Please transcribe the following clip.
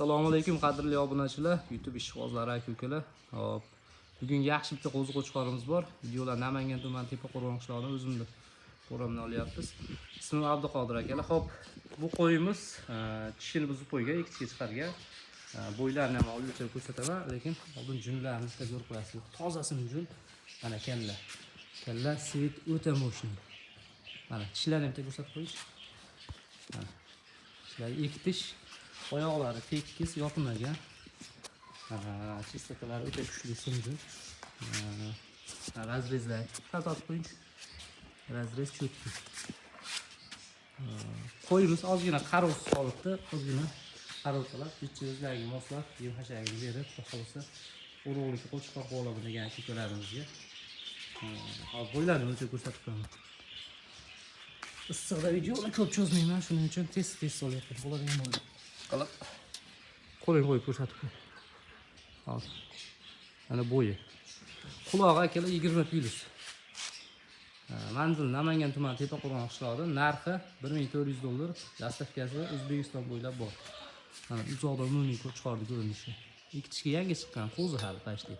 Assalomu alaykum qadrli obunachilar, YouTube ishqibozlari aka-ukalar. Hop. Bugun yaxshi bitta qo'zi qo'chqorimiz bor. Videolar Namangan tuman Tepa Qo'rg'on qishlog'idan o'zimni ko'ramdan olyapmiz. Ismim Abduqodir akalar. Hop, bu qo'yimiz tishini buzib qo'ygan, ikkitaga chiqargan. Bo'ylarini ham o'lchab ko'rsataman, lekin oldin junlarini istab ko'rib qo'yasiz. Tozasini jun. Mana kalla. Kalla svet o'ta mo'shni. Mana tishlarini ham ko'rsatib qo'yish. Mana. Tishlar ikki tish. Oyoqlari tekis, yopilmagan. Chistotalari o'ta kuchli simjon. Razrezlar tasodif qo'ying. Razrez cho'tki. Qo'yimiz ozgina qaroz solibdi, ozgina qaroz qilib, ichimizga moslab, yem hashagini berib, xohlasa urug'lik qo'chqor qolib degan ko'kalarimizga. Hozir bo'ylarni o'lchab ko'rsatib qo'yaman. Issiqda videoni ko'p cho'zmayman, shuning uchun tez solyapman. Bo'ladigan bo'ldi. Qilib qo'ling qo'yib ko'rsatib qo'y. Hop. Mana bo'yi. Qulog'i akalar 20 plus. Manzil Namangan tuman Tepa Qo'rg'on qishlog'ida, narxi $1400. Dastavkasi O'zbekiston bo'ylab bor. Mana uzoqdan umumiy qo'chqorni ko'rinishi. Ikki tishga yangi chiqqan qo'zi hali pashti.